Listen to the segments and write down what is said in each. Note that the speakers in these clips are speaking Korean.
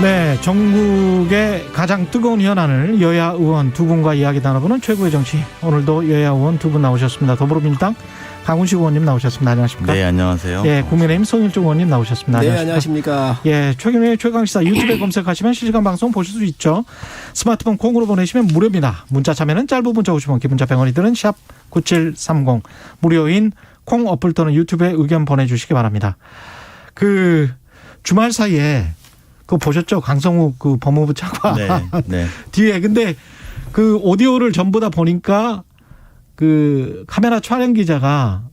네, 전국의 가장 뜨거운 현안을 여야 의원 두 분과 이야기 나눠보는 최고의 정치. 오늘도 여야 의원 두 분 나오셨습니다. 더불어민주당 강훈식 의원님 나오셨습니다. 안녕하십니까? 네, 안녕하세요. 예, 국민의힘 송일종 의원님 나오셨습니다. 네, 안녕하십니까? 안녕하십니까? 예, 최근의 최강시사 유튜브에 검색하시면 실시간 방송 보실 수 있죠. 스마트폰 콩으로 보내시면 무료입니다. 문자 참여는 짧은 문자 50원, 긴 문자 100원이 드는 샵 9730. 무료인 콩 어플 또는 유튜브에 의견 보내주시기 바랍니다. 그 주말 사이에 그거 보셨죠? 강성욱 그 법무부 차관. 네. 뒤에 근데 그 오디오를 전부 다 보니까 그 카메라 촬영 기자가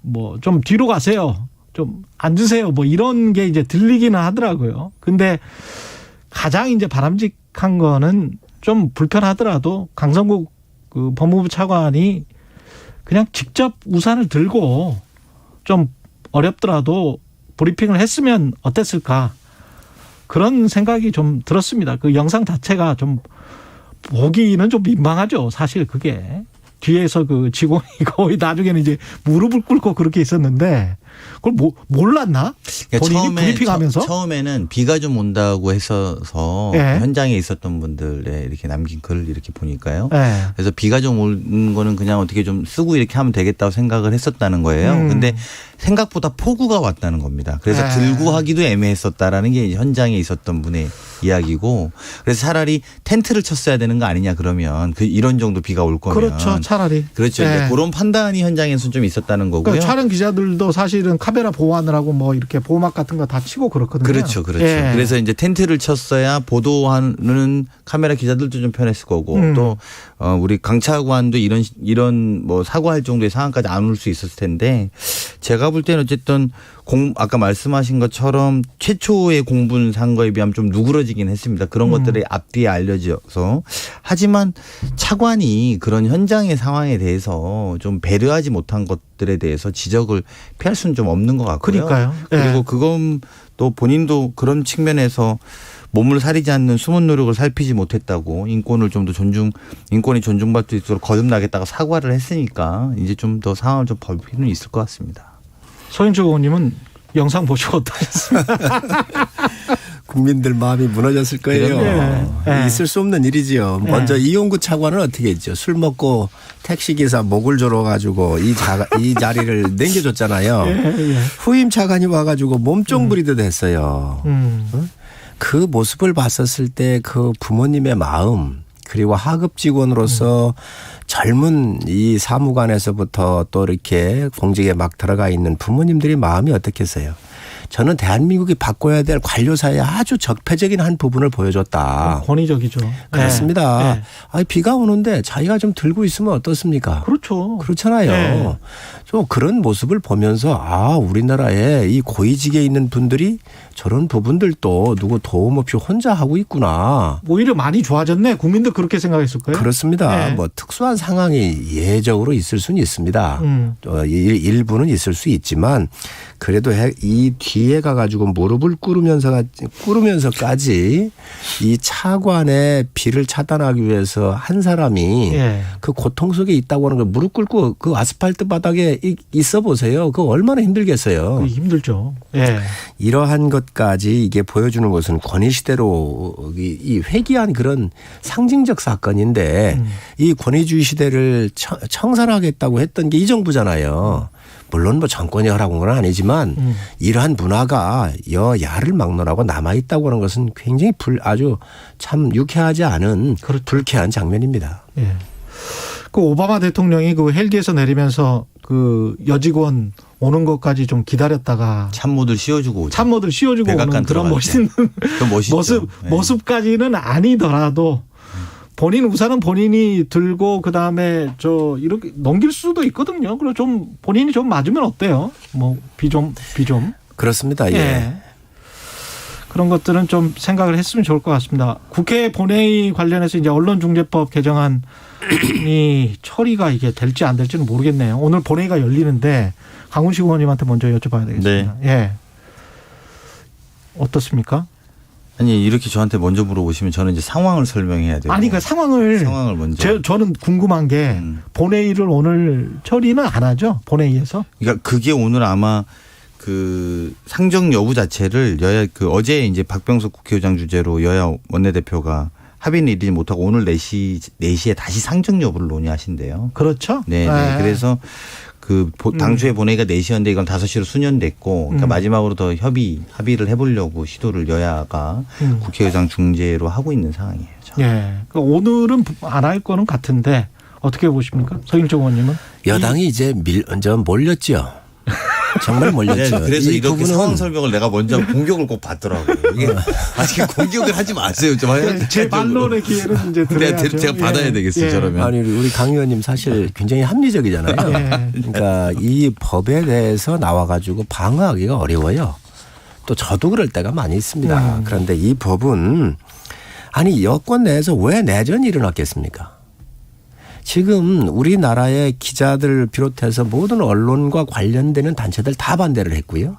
뭐 좀 뒤로 가세요. 좀 앉으세요. 뭐 이런 게 이제 들리기는 하더라고요. 근데 가장 이제 바람직한 거는 좀 불편하더라도 강성국 그 법무부 차관이 그냥 직접 우산을 들고 좀 어렵더라도 브리핑을 했으면 어땠을까. 그런 생각이 좀 들었습니다. 그 영상 자체가 좀 보기는 좀 민망하죠. 사실 그게. 뒤에서 그 직원이 거의 나중에는 이제 무릎을 꿇고 그렇게 있었는데 그걸 몰랐나? 그러니까 본인이 브리핑하면서? 처음에는 비가 좀 온다고 했어서 네. 현장에 있었던 분들의 이렇게 남긴 글을 이렇게 보니까요. 네. 그래서 비가 좀 오는 거는 그냥 어떻게 좀 쓰고 이렇게 하면 되겠다고 생각을 했었다는 거예요. 근데 생각보다 폭우가 왔다는 겁니다. 그래서 네. 들고 하기도 애매했었다라는 게 현장에 있었던 분의 이야기고, 그래서 차라리 텐트를 쳤어야 되는 거 아니냐 그러면 이런 정도 비가 올 거면. 그렇죠. 차라리. 그렇죠. 네. 이제 그런 판단이 현장에서 좀 있었다는 거고요. 그러니까 촬영 기자들도 사실은 카메라 보호하느라고 뭐 이렇게 보호막 같은 거 다 치고 그렇거든요. 그렇죠. 예. 그래서 이제 텐트를 쳤어야 보도하는 카메라 기자들도 좀 편했을 거고 또 우리 강 차관도 이런 뭐 사과할 정도의 상황까지 안 올 수 있었을 텐데, 제가 볼 때는 어쨌든 아까 말씀하신 것처럼 최초의 공분 선거에 비하면 좀 누그러지긴 했습니다. 그런 것들이 앞뒤에 알려져서. 하지만 차관이 그런 현장의 상황에 대해서 좀 배려하지 못한 것들에 대해서 지적을 피할 수는 좀 없는 것 같고요. 그러니까요. 그리고 그건 또 본인도 그런 측면에서 몸을 사리지 않는 숨은 노력을 살피지 못했다고, 인권을 좀 더 인권이 존중받을 수 있도록 거듭나겠다고 사과를 했으니까 이제 좀 더 상황을 좀 볼 필요는 있을 것 같습니다. 서인주 의원님은 영상 보시고 어떠셨습니까? 국민들 마음이 무너졌을 거예요. 네. 있을 수 없는 일이지요. 먼저 이용구 차관은 어떻게 했죠? 술 먹고 택시기사 목을 졸아가지고 이 자리를 남겨줬잖아요. 후임 차관이 와가지고 몸종 부리듯 했어요. 그 모습을 봤었을 때 그 부모님의 마음, 그리고 하급 직원으로서 젊은 이 사무관에서부터 또 이렇게 공직에 막 들어가 있는 부모님들의 마음이 어떻겠어요? 저는 대한민국이 바꿔야 될 관료사의 아주 적폐적인 한 부분을 보여줬다. 권위적이죠. 그렇습니다. 네. 아니, 비가 오는데 자기가 좀 들고 있으면 어떻습니까? 그렇죠. 그렇잖아요. 네. 좀 그런 모습을 보면서 우리나라에 이 고위직에 있는 분들이 저런 부분들도 누구 도움 없이 혼자 하고 있구나. 오히려 많이 좋아졌네. 국민들 그렇게 생각했을 거예요. 그렇습니다. 네. 뭐 특수한 상황이 예외적으로 있을 수는 있습니다. 일부는 있을 수 있지만 그래도 이 뒤에 가가지고 무릎을 꿇으면서까지 이 차관의 비를 차단하기 위해서 한 사람이 그 고통 속에 있다고 하는 걸 무릎 꿇고 그 아스팔트 바닥에 있어 보세요. 그거 얼마나 힘들겠어요. 힘들죠. 예. 이러한 것까지 이게 보여주는 것은 권위시대로 이 회귀한 그런 상징적 사건인데 이 권위주의 시대를 청산하겠다고 했던 게 이 정부잖아요. 물론 뭐 정권이 허락한 건 아니지만 이러한 문화가 여야를 막론하고 남아있다고 하는 것은 굉장히 아주 참 유쾌하지 않은 그렇죠. 불쾌한 장면입니다. 예. 그 오바마 대통령이 그 헬기에서 내리면서 그 여직원 오는 것까지 좀 기다렸다가 참모들 씌워주고 오죠. 참모들 씌워주고 오는 그런 멋있는 모습까지는 아니더라도 본인 우산은 본인이 들고 그다음에 이렇게 넘길 수도 있거든요. 그리고 좀 본인이 좀 맞으면 어때요? 뭐 비 좀. 그렇습니다. 예. 그런 것들은 좀 생각을 했으면 좋을 것 같습니다. 국회 본회의 관련해서 이제 언론중재법 개정안이 처리가 이게 될지 안 될지는 모르겠네요. 오늘 본회의가 열리는데 강훈식 의원님한테 먼저 여쭤봐야 되겠습니다. 네. 예. 어떻습니까? 아니, 이렇게 저한테 먼저 물어보시면 저는 이제 상황을 설명해야 돼요. 아니, 그 상황을 먼저. 저는 궁금한 게 본회의를 오늘 처리는 안 하죠? 본회의에서? 그러니까 그게 오늘 아마 그 상정 여부 자체를 여야 그 어제 이제 박병석 국회의장 주재로 여야 원내대표가 합의는 이르지 못하고 오늘 4시에 다시 상정 여부를 논의하신대요. 그렇죠. 네. 그래서 그 당초에 본회의가 4시였는데 이건 5시로 수년됐고 그러니까 마지막으로 더 합의를 해보려고 시도를 여야가 국회의장 중재로 하고 있는 상황이에요. 예. 그러니까 오늘은 안 할 거는 같은데 어떻게 보십니까? 서일정 의원님은? 여당이 이제 몰렸죠. 정말 몰렸죠. 네, 그래서 이 이렇게 부분은- 상황 설명을 내가 먼저 공격을 꼭 받더라고요. 이게 아직 공격을 하지 마세요. 좀 제 반론의 기회는 이제 드려야죠. 제가 받아야 되겠어요. 저러면. 아니 우리 강 의원님 사실 굉장히 합리적이잖아요. 예. 그러니까 이 법에 대해서 나와가지고 방어하기가 어려워요. 또 저도 그럴 때가 많이 있습니다. 그런데 이 법은 아니 여권 내에서 왜 내전이 일어났겠습니까? 지금 우리나라의 기자들 비롯해서 모든 언론과 관련되는 단체들 다 반대를 했고요.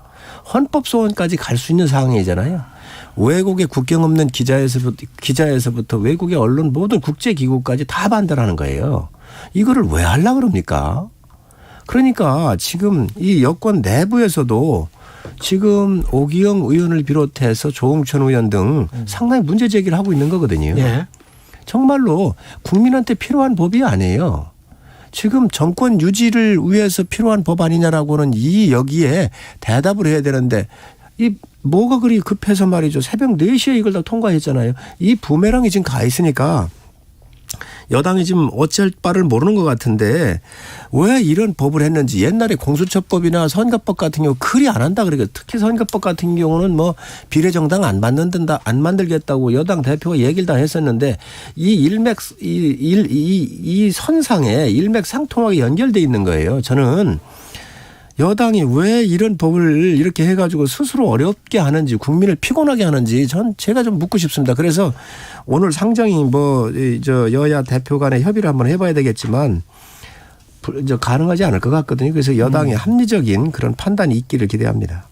헌법 소원까지 갈 수 있는 상황이잖아요. 외국의 국경 없는 기자에서부터 외국의 언론 모든 국제기구까지 다 반대를 하는 거예요. 이거를 왜 하려고 그럽니까? 그러니까 지금 이 여권 내부에서도 지금 오기영 의원을 비롯해서 조홍천 의원 등 상당히 문제 제기를 하고 있는 거거든요. 예. 정말로 국민한테 필요한 법이 아니에요. 지금 정권 유지를 위해서 필요한 법 아니냐라고는 여기에 대답을 해야 되는데 이 뭐가 그리 급해서 말이죠. 새벽 4시에 이걸 다 통과했잖아요. 이 부메랑이 지금 가 있으니까 여당이 지금 어쩔 바를 모르는 것 같은데 왜 이런 법을 했는지 옛날에 공수처법이나 선거법 같은 경우 그리 안 한다 그러니까 특히 선거법 같은 경우는 뭐 비례정당 안 만들겠다고 여당 대표가 얘기를 다 했었는데 이 선상에 일맥상통하게 연결돼 있는 거예요. 저는 여당이 왜 이런 법을 이렇게 해가지고 스스로 어렵게 하는지 국민을 피곤하게 하는지 제가 좀 묻고 싶습니다. 그래서 오늘 상정이 여야 대표 간에 협의를 한번 해봐야 되겠지만 가능하지 않을 것 같거든요. 그래서 여당의 합리적인 그런 판단이 있기를 기대합니다.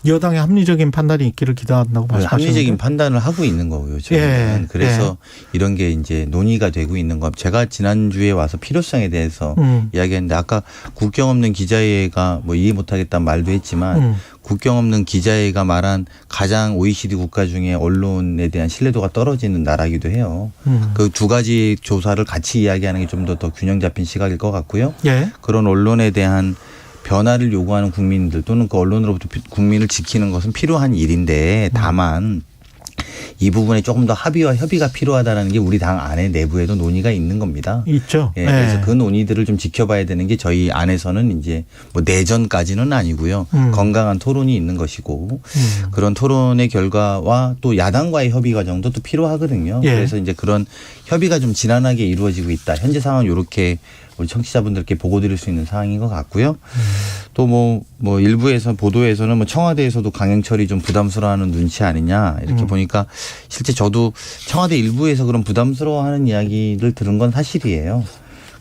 여당의 합리적인 판단이 있기를 기대한다고 말씀하셨는데. 합리적인 판단을 하고 있는 거고요. 저는. 예. 그래서 이런 게 이제 논의가 되고 있는 거. 제가 지난주에 와서 필요성에 대해서 이야기했는데 아까 국경 없는 기자회가 뭐 이해 못하겠다는 말도 했지만 국경 없는 기자회가 말한 가장 OECD 국가 중에 언론에 대한 신뢰도가 떨어지는 나라이기도 해요. 그 두 가지 조사를 같이 이야기하는 게 좀 더 균형 잡힌 시각일 것 같고요. 예. 그런 언론에 대한 변화를 요구하는 국민들 또는 그 언론으로부터 국민을 지키는 것은 필요한 일인데 다만 이 부분에 조금 더 합의와 협의가 필요하다는 게 우리 당 안에 내부에도 논의가 있는 겁니다. 있죠. 예, 그래서 그 논의들을 좀 지켜봐야 되는 게 저희 안에서는 이제 뭐 내전까지는 아니고요. 건강한 토론이 있는 것이고 그런 토론의 결과와 또 야당과의 협의 과정도 또 필요하거든요. 예. 그래서 이제 그런 협의가 좀 지난하게 이루어지고 있다. 현재 상황은 이렇게 우리 청취자분들께 보고 드릴 수 있는 상황인 것 같고요. 또 뭐 일부에서 보도에서는 뭐 청와대에서도 강행철이 좀 부담스러워하는 눈치 아니냐 이렇게 보니까 실제 저도 청와대 일부에서 그런 부담스러워하는 이야기를 들은 건 사실이에요.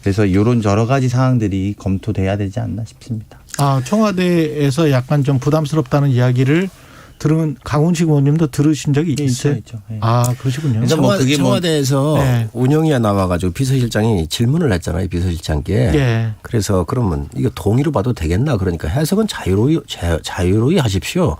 그래서 이런 여러 가지 사항들이 검토돼야 되지 않나 싶습니다. 아, 청와대에서 약간 좀 부담스럽다는 이야기를 들은 강훈식 의원님도 들으신 적이 있어요? 있죠. 예. 아, 그러시군요. 그래서 뭐 그게 청와대에서 네. 운영위에 나와가지고 비서실장이 질문을 했잖아요. 비서실장께. 예. 그래서 그러면 이거 동의로 봐도 되겠나 그러니까 해석은 자유로이 하십시오.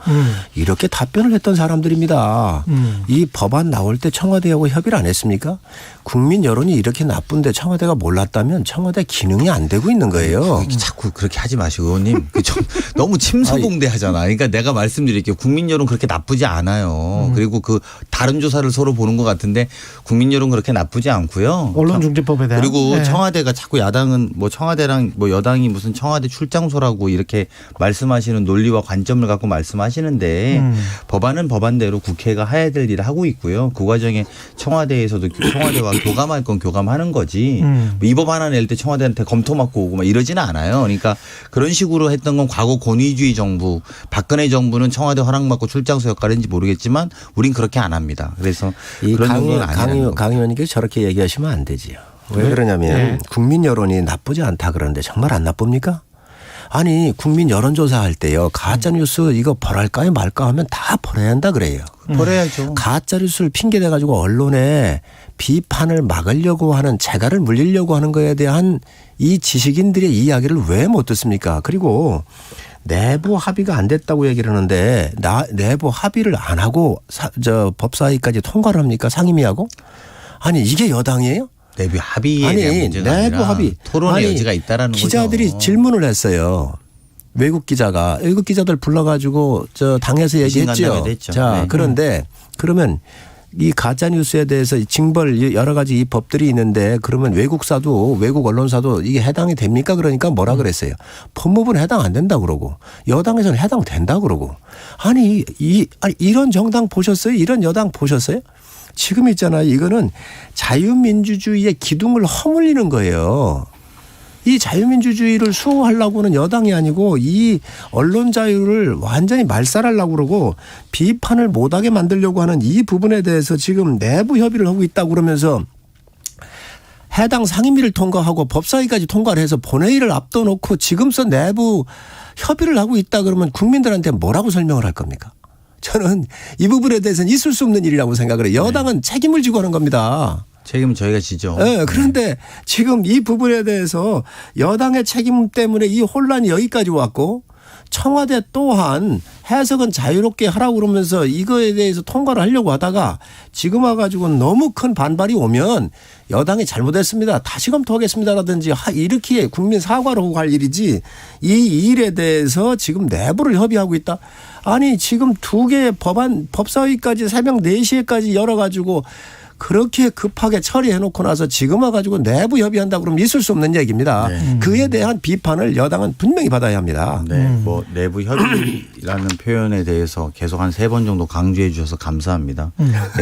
이렇게 답변을 했던 사람들입니다. 이 법안 나올 때 청와대하고 협의를 안 했습니까? 국민 여론이 이렇게 나쁜데 청와대가 몰랐다면 청와대 기능이 안 되고 있는 거예요. 자꾸 그렇게 하지 마시고 의원님. 좀 너무 침소봉대하잖아. 그러니까 내가 말씀드릴게요. 국민 여론 그렇게 나쁘지 않아요. 그리고 그 다른 조사를 서로 보는 것 같은데 국민 여론 그렇게 나쁘지 않고요. 언론중재법에 대한. 그리고 네. 청와대가 자꾸 야당은 뭐 청와대랑 뭐 여당이 무슨 청와대 출장소라고 이렇게 말씀하시는 논리와 관점을 갖고 말씀하시는데 법안은 법안대로 국회가 해야 될 일을 하고 있고요. 그 과정에 청와대에서도 청와대와 교감할 건 교감하는 거지. 이 법안 하나 낼 때 청와대한테 검토 맡고 오고 막 이러지는 않아요. 그러니까 그런 식으로 했던 건 과거 권위주의 정부, 박근혜 정부는 청와대 허락받고 출장소 역할을 했는지 모르겠지만 우린 그렇게 안 합니다. 그래서 이 그런 정도는 아니라는 강 의원님께서 저렇게 얘기하시면 안 되지요. 왜 네. 그러냐면 네. 국민 국민 여론이 나쁘지 않다 그러는데 정말 안 나쁩니까? 아니 국민 여론조사 할 때요. 가짜뉴스 이거 벌할까요 말까 하면 다 벌어야 한다 그래요. 버려야죠. 가짜뉴스를 핑계대 가지고 언론에 비판을 막으려고 하는 재갈을 물리려고 하는 거에 대한 이 지식인들의 이야기를 왜 못 듣습니까? 그리고 내부 합의가 안 됐다고 얘기를 하는데 내부 합의를 안 하고 법사위까지 통과를 합니까? 상임위하고? 아니 이게 여당이에요? 내부 합의에 대한 문제가 내부 아니라 합의. 토론의 여지가 있다라는 기자들이 거죠. 질문을 했어요. 외국 기자들 불러가지고 당에서 얘기했죠. 자, 네. 그런데 그러면 이 가짜 뉴스에 대해서 징벌 여러 가지 이 법들이 있는데 그러면 외국 언론사도 이게 해당이 됩니까? 그러니까 뭐라 그랬어요. 법무부는 해당 안 된다 그러고 여당에서는 해당된다 그러고 아니 이런 정당 보셨어요? 이런 여당 보셨어요? 지금 있잖아요. 이거는 자유민주주의의 기둥을 허물리는 거예요. 이 자유민주주의를 수호하려고는 여당이 아니고 이 언론 자유를 완전히 말살하려고 그러고 비판을 못하게 만들려고 하는 이 부분에 대해서 지금 내부 협의를 하고 있다고 그러면서 해당 상임위를 통과하고 법사위까지 통과를 해서 본회의를 앞둬놓고 지금서 내부 협의를 하고 있다 그러면 국민들한테 뭐라고 설명을 할 겁니까? 저는 이 부분에 대해서는 있을 수 없는 일이라고 생각을 해요. 여당은 책임을 지고 하는 겁니다. 책임은 저희가 지죠. 네, 그런데 지금 이 부분에 대해서 여당의 책임 때문에 이 혼란이 여기까지 왔고 청와대 또한 해석은 자유롭게 하라고 그러면서 이거에 대해서 통과를 하려고 하다가 지금 와가지고 너무 큰 반발이 오면 여당이 잘못했습니다. 다시 검토하겠습니다라든지 이렇게 국민 사과를 하고 할 일이지 이 일에 대해서 지금 내부를 협의하고 있다. 아니 지금 두 개의 법사위까지 새벽 4시에까지 열어가지고 그렇게 급하게 처리해놓고 나서 지금 와가지고 내부 협의한다 그러면 있을 수 없는 얘기입니다. 네. 그에 대한 비판을 여당은 분명히 받아야 합니다. 네, 뭐 내부 협의라는 표현에 대해서 계속 한 3번 정도 강조해 주셔서 감사합니다.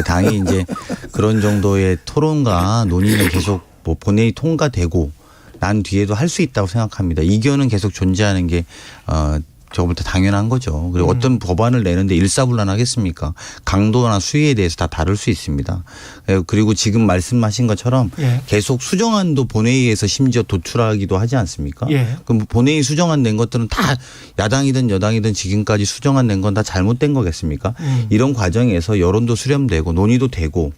당이 이제 그런 정도의 토론과 논의는 계속 뭐 본회의 통과되고 난 뒤에도 할 수 있다고 생각합니다. 이견은 계속 존재하는 게 저거부터 당연한 거죠. 그리고 어떤 법안을 내는데 일사불란하겠습니까? 강도나 수위에 대해서 다 다룰 수 있습니다. 그리고 지금 말씀하신 것처럼 예. 계속 수정안도 본회의에서 심지어 도출하기도 하지 않습니까? 예. 그럼 본회의 수정안 낸 것들은 다 야당이든 여당이든 지금까지 수정안 낸 건 다 잘못된 거겠습니까? 이런 과정에서 여론도 수렴되고 논의도 되고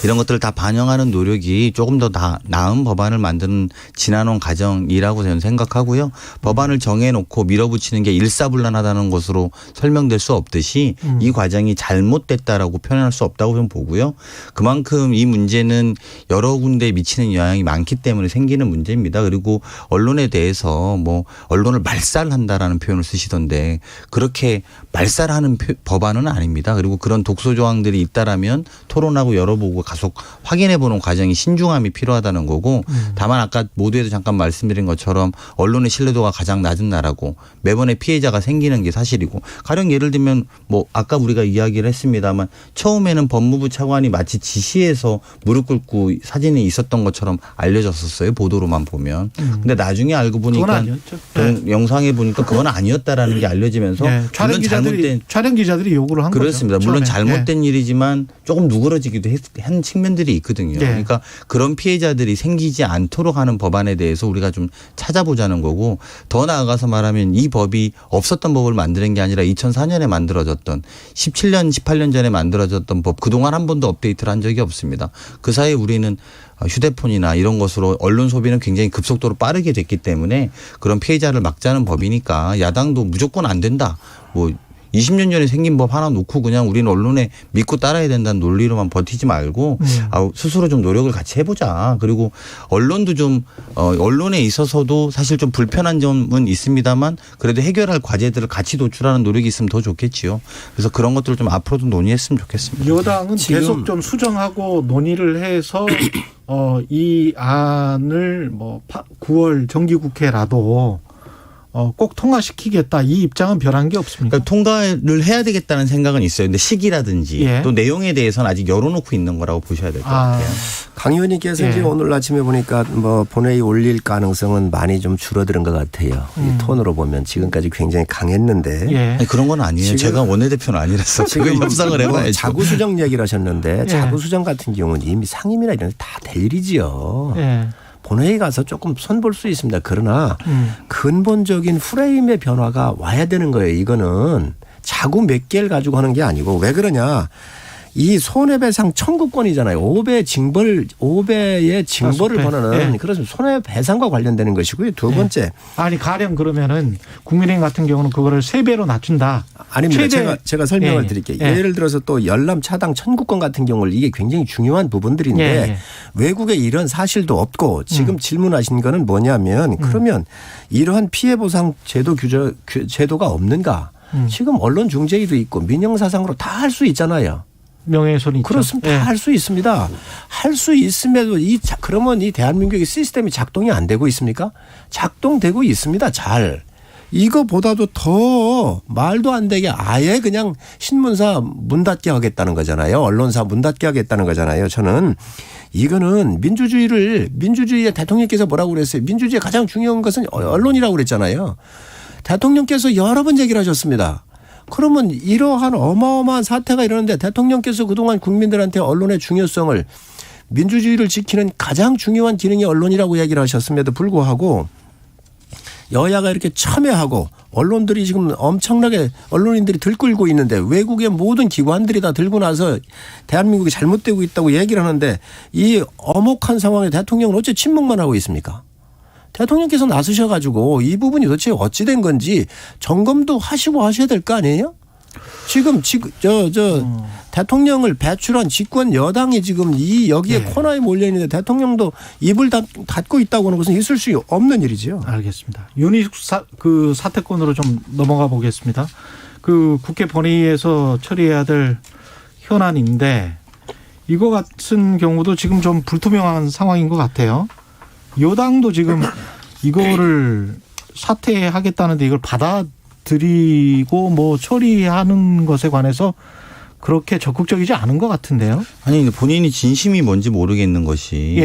이런 것들을 다 반영하는 노력이 조금 더 나은 법안을 만드는 지난한 과정이라고 저는 생각하고요. 법안을 정해놓고 밀어붙이는 게 일사불란하다는 것으로 설명될 수 없듯이 이 과정이 잘못됐다라고 표현할 수 없다고 좀 보고요. 그만큼 이 문제는 여러 군데에 미치는 영향이 많기 때문에 생기는 문제입니다. 그리고 언론에 대해서 뭐 언론을 말살한다라는 표현을 쓰시던데 그렇게 말살하는 법안은 아닙니다. 그리고 그런 독소 조항들이 있다라면 토론하고 열어보고 계속 확인해 보는 과정이 신중함이 필요하다는 거고 다만 아까 모두에도 잠깐 말씀드린 것처럼 언론의 신뢰도가 가장 낮은 나라고 매번의 피해자가 생기는 게 사실이고 가령 예를 들면 뭐 아까 우리가 이야기를 했습니다만 처음에는 법무부 차관이 마치 지시해서 무릎 꿇고 사진이 있었던 것처럼 알려졌었어요. 보도로만 보면. 근데 나중에 알고 보니까 영상에 보니까 그건 아니었다라는 게 알려지면서 네. 촬영 기자들이 요구를 한 그렇습니다. 거죠. 물론 처음에. 잘못된 일이지만 조금 누그러지기도 한 측면들이 있거든요. 네. 그러니까 그런 피해자들이 생기지 않도록 하는 법안에 대해서 우리가 좀 찾아보자는 거고 더 나아가서 말하면 이 법이 없었던 법을 만드는 게 아니라 2004년에 만들어졌던 17년 18년 전에 만들어졌던 법 그동안 한 번도 업데이트를 한 적이 없습니다. 그 사이에 우리는 휴대폰이나 이런 것으로 언론 소비는 굉장히 급속도로 빠르게 됐기 때문에 그런 피해자를 막자는 법이니까 야당도 무조건 안 된다. 뭐 20년 전에 생긴 법 하나 놓고 그냥 우리는 언론에 믿고 따라야 된다는 논리로만 버티지 말고 스스로 좀 노력을 같이 해보자. 그리고 언론도 좀 언론에 있어서도 사실 좀 불편한 점은 있습니다만 그래도 해결할 과제들을 같이 도출하는 노력이 있으면 더 좋겠지요. 그래서 그런 것들을 좀 앞으로도 논의했으면 좋겠습니다. 여당은 계속 좀 수정하고 논의를 해서 이 안을 뭐 9월 정기국회라도 꼭 통과시키겠다 이 입장은 변한 게 없습니까? 그러니까 통과를 해야 되겠다는 생각은 있어요. 근데 시기라든지 예. 또 내용에 대해서는 아직 열어놓고 있는 거라고 보셔야 될 것 같아요. 강 의원님께서 예. 이제 오늘 아침에 보니까 뭐 본회의 올릴 가능성은 많이 좀 줄어드는 것 같아요. 이 톤으로 보면 지금까지 굉장히 강했는데. 예. 아니, 그런 건 아니에요. 제가 원내대표는 아니라서 지금 협상을 해봐야죠. 자구수정 얘기를 하셨는데 예. 자구수정 같은 경우는 이미 상임이나 이런 데 다 될 일이지요. 예. 본회의 가서 조금 손볼 수 있습니다. 그러나 근본적인 프레임의 변화가 와야 되는 거예요. 이거는 자구 몇 개를 가지고 하는 게 아니고 왜 그러냐. 이 손해배상 청구권이잖아요. 5배의 징벌을 번하는 그래서 손해배상과 관련되는 것이고요. 두 번째. 아니 가령 그러면은 국민의힘 같은 경우는 그거를 3배로 낮춘다. 아닙니다. 제가 설명을 드릴게요. 예를 들어서 또 열람 차당 청구권 같은 경우를 이게 굉장히 중요한 부분들인데 외국에 이런 사실도 없고 지금 질문하신 거는 뭐냐면 그러면 이러한 피해보상 제도가 없는가? 지금 언론중재위도 있고 민영사상으로 다 할 수 있잖아요. 명예훼손이 있죠. 그렇습니다. 다 할 수 있습니다. 할 수 있음에도 그러면 이 대한민국의 시스템이 작동이 안 되고 있습니까? 작동되고 있습니다. 잘. 이거보다도 더 말도 안 되게 아예 그냥 신문사 문 닫게 하겠다는 거잖아요. 언론사 문 닫게 하겠다는 거잖아요. 저는 이거는 민주주의의 대통령께서 뭐라고 그랬어요. 민주주의의 가장 중요한 것은 언론이라고 그랬잖아요. 대통령께서 여러 번 얘기를 하셨습니다. 그러면 이러한 어마어마한 사태가 일어났는데 대통령께서 그동안 국민들한테 언론의 중요성을 민주주의를 지키는 가장 중요한 기능이 언론이라고 얘기를 하셨음에도 불구하고 여야가 이렇게 첨예하고 언론들이 지금 엄청나게 언론인들이 들끓고 있는데 외국의 모든 기관들이 다 들고 나서 대한민국이 잘못되고 있다고 얘기를 하는데 이 엄혹한 상황에 대통령은 어째 침묵만 하고 있습니까? 대통령께서 나서셔가지고 이 부분이 도대체 어찌 된 건지 점검도 하시고 하셔야 될 거 아니에요? 지금 대통령을 배출한 집권 여당이 지금 여기에 코너에 몰려 있는데 대통령도 입을 닫고 있다고 하는 것은 있을 수 없는 일이죠. 알겠습니다. 윤희숙 사태건으로 좀 넘어가 보겠습니다. 그 국회 본회의에서 처리해야 될 현안인데 이거 같은 경우도 지금 좀 불투명한 상황인 것 같아요. 여당도 지금 이거를 사퇴하겠다는데 이걸 받아들이고 뭐 처리하는 것에 관해서 그렇게 적극적이지 않은 것 같은데요. 아니 본인이 진심이 뭔지 모르겠는 것이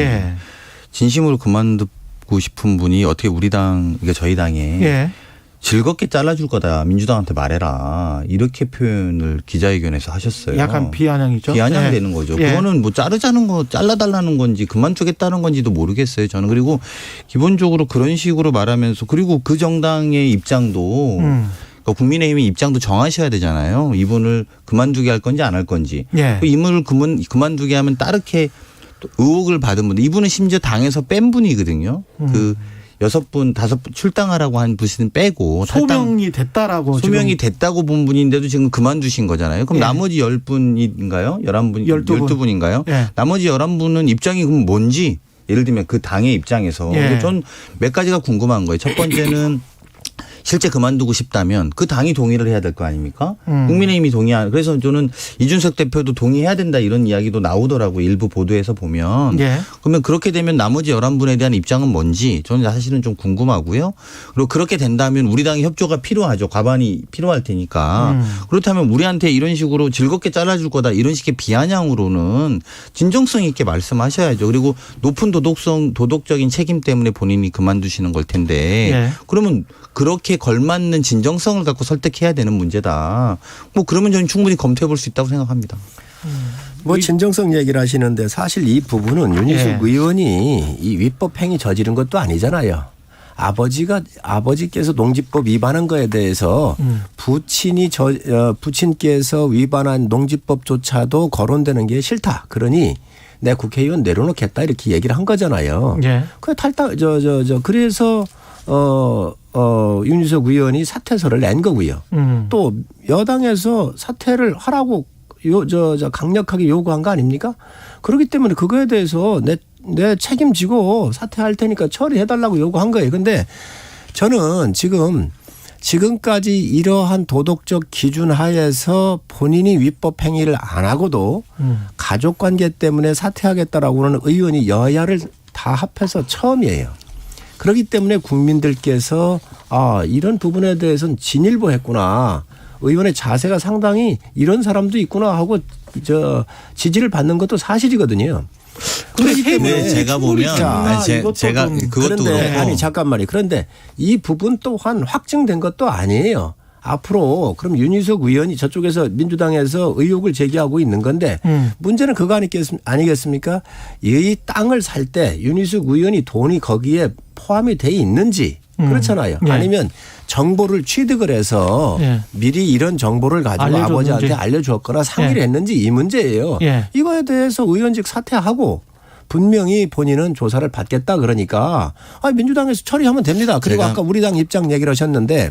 진심으로 그만두고 싶은 분이 어떻게 우리 당, 그러니까 저희 당에 즐겁게 잘라줄 거다. 민주당한테 말해라. 이렇게 표현을 기자회견에서 하셨어요. 약간 비아냥이죠. 비아냥되는 거죠. 그거는 뭐 잘라달라는 건지 그만두겠다는 건지도 모르겠어요. 저는. 그리고 기본적으로 그런 식으로 말하면서 그리고 그 정당의 입장도 그러니까 국민의힘의 입장도 정하셔야 되잖아요. 이분을 그만두게 할 건지 안 할 건지. 그 인물을 그만두게 하면 따르게 의혹을 받은 분들. 이분은 심지어 당에서 뺀 분이거든요. 그 6분, 5분 출당하라고 한 분은 빼고 소명이 됐다라고 소명이 됐다고 본 분인데도 지금 그만두신 거잖아요. 그럼 나머지 10분인가요? 11분, 12분인가요? 나머지 11분은 입장이 그럼 뭔지 예를 들면 그 당의 입장에서 전 몇 가지가 궁금한 거예요. 첫 번째는 실제 그만두고 싶다면 그 당이 동의를 해야 될 거 아닙니까? 국민의힘이 동의한. 그래서 저는 이준석 대표도 동의해야 된다 이런 이야기도 나오더라고요. 일부 보도에서 보면. 그러면 그렇게 되면 나머지 11분에 대한 입장은 뭔지 저는 사실은 좀 궁금하고요. 그리고 그렇게 된다면 우리 당의 협조가 필요하죠. 과반이 필요할 테니까. 그렇다면 우리한테 이런 식으로 즐겁게 잘라줄 거다 이런 식의 비아냥으로는 진정성 있게 말씀하셔야죠. 그리고 높은 도덕적인 책임 때문에 본인이 그만두시는 걸 텐데 그러면 그렇게 걸맞는 진정성을 갖고 설득해야 되는 문제다. 뭐 그러면 저는 충분히 검토해 볼 수 있다고 생각합니다. 뭐 진정성 얘기를 하시는데 사실 이 부분은 윤희숙 의원이 이 위법 행위 저지른 것도 아니잖아요. 아버지께서 농지법 위반한 거에 대해서 부친께서 위반한 농지법조차도 거론되는 게 싫다. 그러니 내 국회의원 내려놓겠다 이렇게 얘기를 한 거잖아요. 그 그래서 윤희숙 의원이 사퇴서를 낸 거고요. 또 여당에서 사퇴를 하라고 강력하게 요구한 거 아닙니까? 그렇기 때문에 그거에 대해서 내 책임지고 사퇴할 테니까 처리해달라고 요구한 거예요. 근데 저는 지금까지 이러한 도덕적 기준 하에서 본인이 위법 행위를 안 하고도 가족관계 때문에 사퇴하겠다라고 하는 의원이 여야를 다 합해서 처음이에요. 그렇기 때문에 국민들께서 이런 부분에 대해서는 진일보했구나. 의원의 자세가 상당히 이런 사람도 있구나 하고 지지를 받는 것도 사실이거든요. 그렇기 때문에 제가 보면 제가 그것도 그런데 잠깐만요. 그런데 이 부분 또한 확증된 것도 아니에요. 앞으로 그럼 윤희숙 의원이 저쪽에서 민주당에서 의혹을 제기하고 있는 건데 문제는 그거 아니겠습니까? 이 땅을 살 때 윤희숙 의원이 돈이 거기에 포함이 돼 있는지 그렇잖아요. 예. 아니면 정보를 취득을 해서 예. 미리 이런 정보를 가지고 알려줬는지. 아버지한테 알려주었거나 상의를 예. 했는지 이 문제예요. 예. 이거에 대해서 의원직 사퇴하고 분명히 본인은 조사를 받겠다 그러니까 민주당에서 처리하면 됩니다. 그리고 제가 아까 우리 당 입장 얘기를 하셨는데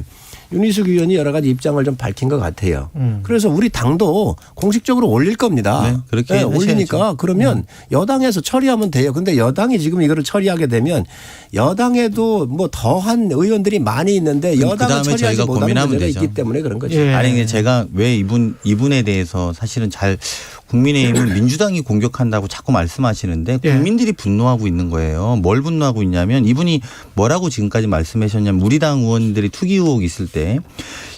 윤희숙 의원이 여러 가지 입장을 좀 밝힌 것 같아요. 그래서 우리 당도 공식적으로 올릴 겁니다. 네, 그렇게 하셔야죠. 올리니까 그러면 여당에서 처리하면 돼요. 근데 여당이 지금 이거를 처리하게 되면 여당에도 뭐 더한 의원들이 많이 있는데 여당은 그다음에 처리하지 저희가 못하는 고민하면 문제가 되죠. 있기 때문에 그런 거죠. 예. 아니 근데 제가 왜 이분에 대해서 사실은 잘 국민의힘은 민주당이 공격한다고 자꾸 말씀하시는데 예. 국민들이 분노하고 있는 거예요. 뭘 분노하고 있냐면 이분이 뭐라고 지금까지 말씀하셨냐면 우리 당 의원들이 투기 의혹 있을 때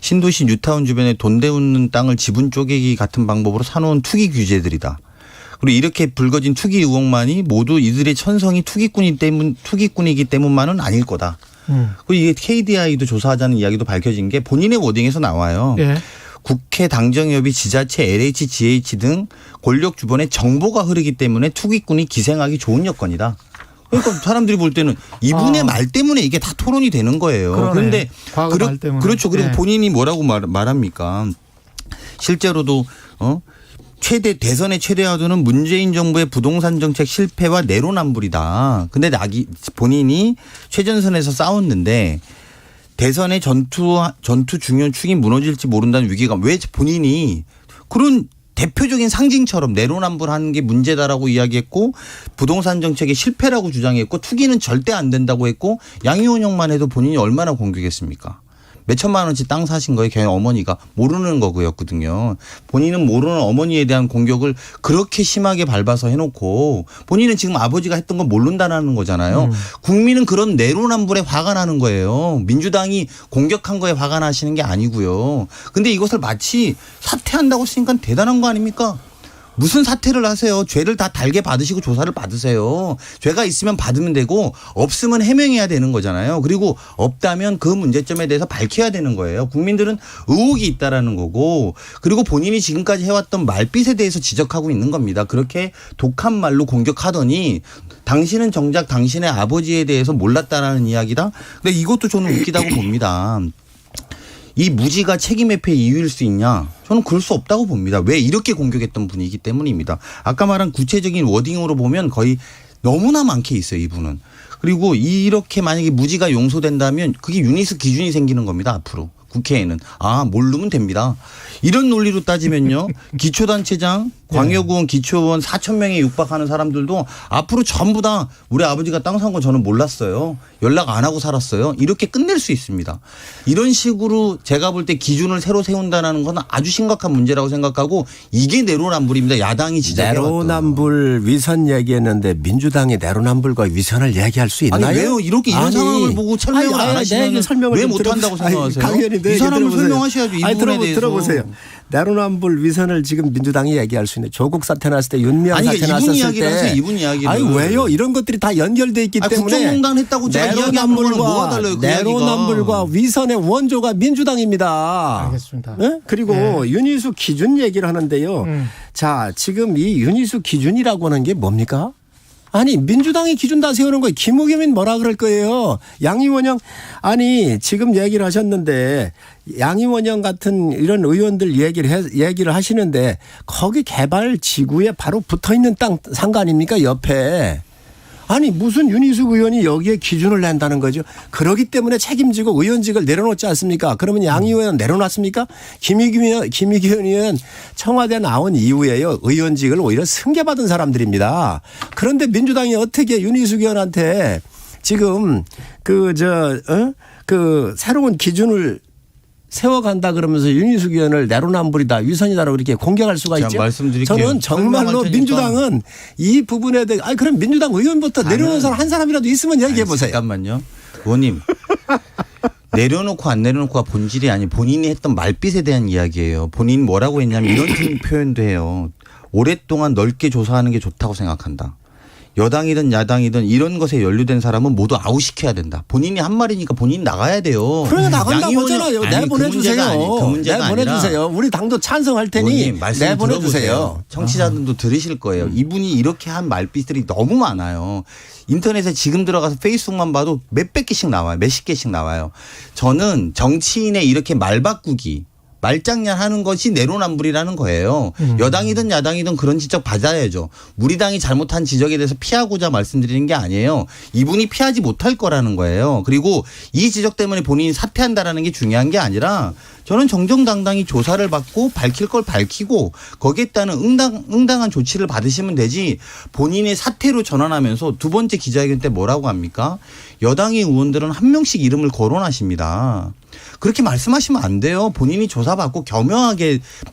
신도시 뉴타운 주변에 돈 데우는 땅을 지분 쪼개기 같은 방법으로 사놓은 투기 규제들이다. 그리고 이렇게 불거진 투기 의혹만이 모두 이들의 천성이 투기꾼이기 때문만은 아닐 거다. 그리고 이게 KDI도 조사하자는 이야기도 밝혀진 게 본인의 워딩에서 나와요. 예. 국회 당정협의 지자체 LH, GH 등 권력 주변에 정보가 흐르기 때문에 투기꾼이 기생하기 좋은 여건이다. 그러니까 사람들이 볼 때는 이분의 말 때문에 이게 다 토론이 되는 거예요. 그러네. 그런데 과거 말 때문에. 그렇죠. 그리고 네. 본인이 뭐라고 말합니까? 실제로도 대선의 최대 화두는 문재인 정부의 부동산 정책 실패와 내로남불이다. 근데 본인이 최전선에서 싸웠는데 대선의 전투 중요한 축이 무너질지 모른다는 위기감. 왜 본인이 그런 대표적인 상징처럼 내로남불하는 게 문제다라고 이야기했고 부동산 정책의 실패라고 주장했고 투기는 절대 안 된다고 했고 양희원 형만 해도 본인이 얼마나 공격했습니까? 몇 천만 원치 땅 사신 거에 걔 어머니가 모르는 거였거든요. 본인은 모르는 어머니에 대한 공격을 그렇게 심하게 밟아서 해놓고 본인은 지금 아버지가 했던 건 모른다는 거잖아요. 국민은 그런 내로남불에 화가 나는 거예요. 민주당이 공격한 거에 화가 나시는 게 아니고요. 근데 이것을 마치 사퇴한다고 쓰니까 대단한 거 아닙니까? 무슨 사퇴를 하세요? 죄를 다 달게 받으시고 조사를 받으세요. 죄가 있으면 받으면 되고 없으면 해명해야 되는 거잖아요. 그리고 없다면 그 문제점에 대해서 밝혀야 되는 거예요. 국민들은 의혹이 있다라는 거고 그리고 본인이 지금까지 해왔던 말빛에 대해서 지적하고 있는 겁니다. 그렇게 독한 말로 공격하더니 당신은 정작 당신의 아버지에 대해서 몰랐다라는 이야기다. 근데 이것도 저는 웃기다고 봅니다. 이 무지가 책임 회피의 이유일 수 있냐? 저는 그럴 수 없다고 봅니다. 왜 이렇게 공격했던 분이기 때문입니다. 아까 말한 구체적인 워딩으로 보면 거의 너무나 많게 있어요, 이분은. 그리고 이렇게 만약에 무지가 용서된다면 그게 유니스 기준이 생기는 겁니다, 앞으로. 국회에는. 모르면 됩니다. 이런 논리로 따지면요. 기초단체장, 광역의원, 기초의원 4,000명에 육박하는 사람들도 앞으로 전부 다 우리 아버지가 땅 산 거 저는 몰랐어요. 연락 안 하고 살았어요. 이렇게 끝낼 수 있습니다. 이런 식으로 제가 볼 때 기준을 새로 세운다는 건 아주 심각한 문제라고 생각하고 이게 내로남불입니다. 야당이 지적해왔던. 내로남불 위선 얘기했는데 민주당이 내로남불과 위선을 얘기할 수 있나요? 아니 왜요? 이렇게 이런 상황을 보고 설명을 안 하시면 왜 못한다고 생각하세요? 이 사람을 설명하셔야죠. 이 부분에 대해서. 들어보세요. 내로남불 위선을 지금 민주당이 얘기할 수 있는 조국 사태 났을 때 윤미향 사태 이분 났었을 이야기를 하세요. 때 이분 이야기를. 아니 왜요? 이런 것들이 다 연결돼 있기 때문에 국정농단 했다고 제가 이야기하는 거는 뭐가 달라요? 그 내로남불과 위선의 원조가 민주당입니다. 알겠습니다. 네? 그리고 윤희숙 기준 얘기를 하는데요. 자, 지금 이 윤희숙 기준이라고 하는 게 뭡니까? 아니 민주당이 기준 다 세우는 거예요. 김우겸은 뭐라 그럴 거예요. 양이원영 아니 지금 얘기를 하셨는데 양이원영 같은 이런 의원들 얘기를 하시는데 거기 개발 지구에 바로 붙어있는 땅 산 거 아닙니까 옆에. 아니 무슨 윤희숙 의원이 여기에 기준을 낸다는 거죠. 그러기 때문에 책임지고 의원직을 내려놓지 않습니까? 그러면 양 의원 내려놨습니까? 김희규 의원 청와대 나온 이후에요. 의원직을 오히려 승계받은 사람들입니다. 그런데 민주당이 어떻게 윤희숙 의원한테 지금 그 새로운 기준을 세워간다 그러면서 윤희숙 의원을 내로남불이다 위선이다라고 이렇게 공격할 수가 있죠. 말씀드릴게요. 저는 정말로 민주당은 이 부분에 대해 그럼 민주당 의원부터 내려놓은 사람 한 사람이라도 있으면 얘기해 보세요. 잠깐만요. 의원님. 내려놓고 안 내려놓고가 본질이 아니 본인이 했던 말빛에 대한 이야기예요. 본인 뭐라고 했냐면 이런 표현도 해요. 오랫동안 넓게 조사하는 게 좋다고 생각한다. 여당이든 야당이든 이런 것에 연루된 사람은 모두 아웃시켜야 된다. 본인이 한 말이니까 본인이 나가야 돼요. 그러니까 나간다고 하잖아요. 아니, 내보내주세요. 그 문제가 내보내주세요. 우리 당도 찬성할 테니 의원님, 말씀 내보내주세요. 들어보세요. 청취자들도 들으실 거예요. 이분이 이렇게 한 말빛들이 너무 많아요. 인터넷에 지금 들어가서 페이스북만 봐도 몇백 개씩 나와요. 몇십 개씩 나와요. 저는 정치인의 이렇게 말 바꾸기 말장난하는 것이 내로남불이라는 거예요. 여당이든 야당이든 그런 지적 받아야죠. 우리 당이 잘못한 지적에 대해서 피하고자 말씀드리는 게 아니에요. 이분이 피하지 못할 거라는 거예요. 그리고 이 지적 때문에 본인이 사퇴한다라는 게 중요한 게 아니라 저는 정정당당히 조사를 받고 밝힐 걸 밝히고 거기에 따른 응당한 조치를 받으시면 되지 본인의 사퇴로 전환하면서 두 번째 기자회견 때 뭐라고 합니까? 여당의 의원들은 한 명씩 이름을 거론하십니다. 그렇게 말씀하시면 안 돼요. 본인이 조사받고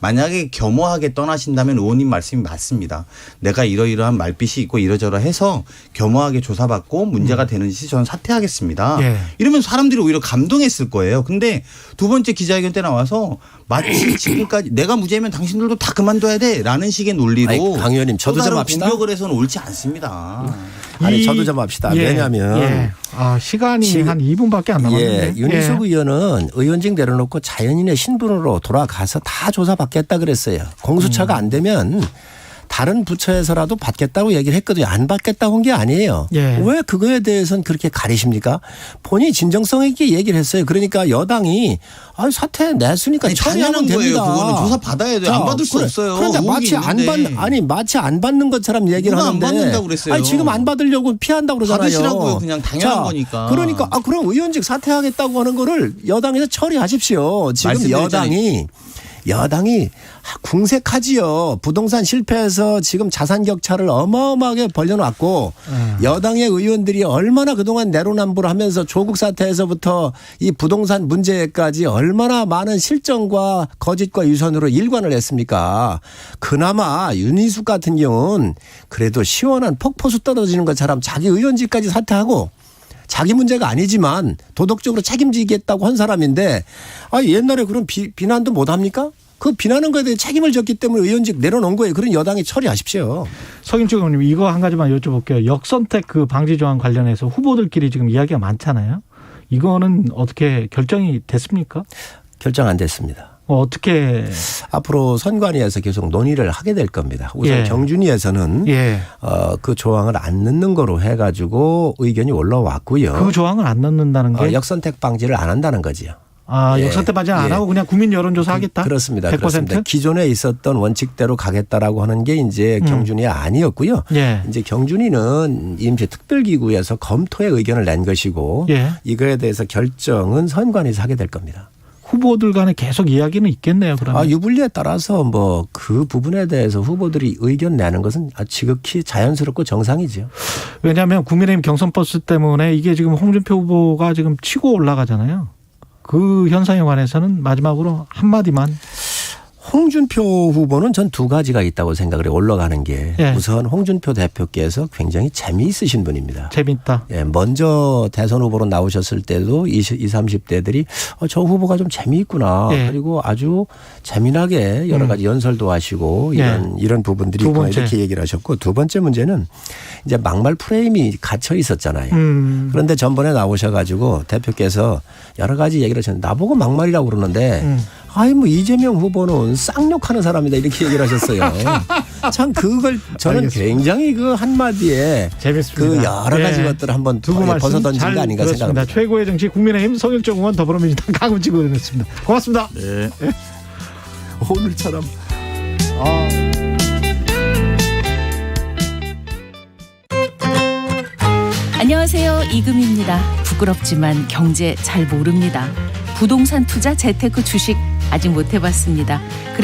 만약에 겸허하게 떠나신다면 의원님 말씀이 맞습니다. 내가 이러이러한 말빛이 있고 이러저러해서 겸허하게 조사받고 문제가 되는지 저는 사퇴하겠습니다. 예. 이러면 사람들이 오히려 감동했을 거예요. 근데 두 번째 기자회견 때 나와서 마치 지금까지 내가 무죄면 당신들도 다 그만둬야 돼라는 식의 논리로 아니, 강 의원님 저도 또 좀 다른 합시다. 공격을 해서는 옳지 않습니다. 아니 저도 좀 합시다. 왜냐하면 시간이 한 2분밖에 안 남았는데. 윤희숙 의원은 의원직 내려놓고 자연인의 신분으로 돌아가서 다 조사받겠다 그랬어요. 공수처가 안 되면 다른 부처에서라도 받겠다고 얘기를 했거든요. 안 받겠다고 한 게 아니에요. 예. 왜 그거에 대해서는 그렇게 가리십니까? 본인이 진정성 있게 얘기를 했어요. 그러니까 여당이 사퇴 냈으니까 처리하면 됩니다. 그거는 조사 받아야 돼요. 안 받을 수 없어요. 그런데 마치 안 받는 것처럼 얘기를 누가 하는데 안 받는다고 그랬어요. 지금 안 받으려고 피한다고 그러잖아요. 받으시라고요. 그냥 당연한 거니까. 그러니까 그럼 의원직 사퇴하겠다고 하는 거를 여당에서 처리하십시오. 지금 여당이 궁색하지요. 부동산 실패해서 지금 자산 격차를 어마어마하게 벌려놨고 여당의 의원들이 얼마나 그동안 내로남불을 하면서 조국 사태에서부터 이 부동산 문제까지 얼마나 많은 실정과 거짓과 유선으로 일관을 했습니까. 그나마 윤희숙 같은 경우는 그래도 시원한 폭포수 떨어지는 것처럼 자기 의원직까지 사퇴하고 자기 문제가 아니지만 도덕적으로 책임지겠다고 한 사람인데 옛날에 그런 비난도 못 합니까? 그 비난한 거에 대해 책임을 졌기 때문에 의원직 내려놓은 거예요. 그런 여당이 처리하십시오. 서김치 의원님 이거 한 가지만 여쭤볼게요. 역선택 그 방지 조항 관련해서 후보들끼리 지금 이야기가 많잖아요. 이거는 어떻게 결정이 됐습니까? 결정 안 됐습니다. 어떻게 앞으로 선관위에서 계속 논의를 하게 될 겁니다. 우선 경준위에서는 그 조항을 안 넣는 거로 해가지고 의견이 올라왔고요. 그 조항을 안 넣는다는 게 역선택 방지를 안 한다는 거지요. 역선택 방지 안 하고 그냥 국민 여론조사 하겠다? 그렇습니다. 100%? 그렇습니다. 기존에 있었던 원칙대로 가겠다라고 하는 게 이제 경준위 아니었고요. 이제 경준위는 임시 특별기구에서 검토의 의견을 낸 것이고 이거에 대해서 결정은 선관위에서 하게 될 겁니다. 후보들 간에 계속 이야기는 있겠네요. 그러면. 유불리에 따라서 그 부분에 대해서 후보들이 의견 내는 것은 지극히 자연스럽고 정상이죠. 왜냐하면 국민의힘 경선 버스 때문에 이게 지금 홍준표 후보가 지금 치고 올라가잖아요. 그 현상에 관해서는 마지막으로 한마디만. 홍준표 후보는 전 두 가지가 있다고 생각을 해요. 올라가는 게. 우선 홍준표 대표께서 굉장히 재미있으신 분입니다. 재밌다. 먼저 대선 후보로 나오셨을 때도 20, 30대들이 저 후보가 좀 재미있구나. 그리고 아주 재미나게 여러 가지 연설도 하시고 이런 부분들이 있구나 이렇게 얘기를 하셨고 두 번째 문제는 이제 막말 프레임이 갇혀 있었잖아요. 그런데 전번에 나오셔가지고 대표께서 여러 가지 얘기를 하셨는데 나보고 막말이라고 그러는데 이재명 후보는 쌍욕하는 사람이다 이렇게 얘기를 하셨어요. 참 그걸 저는 알겠습니다. 굉장히 그 한마디에 재밌습니다. 그 여러 가지 것들을 한번 두고 벗어던진 게 아닌가 생각합니다. 최고의 정치 국민의힘 성일종 의원 더불어민주당 강훈식 의원이었습니다. 고맙습니다. 네. 오늘처럼. 안녕하세요. 이금입니다. 부끄럽지만 경제 잘 모릅니다. 부동산 투자 재테크 주식 아직 못 해봤습니다.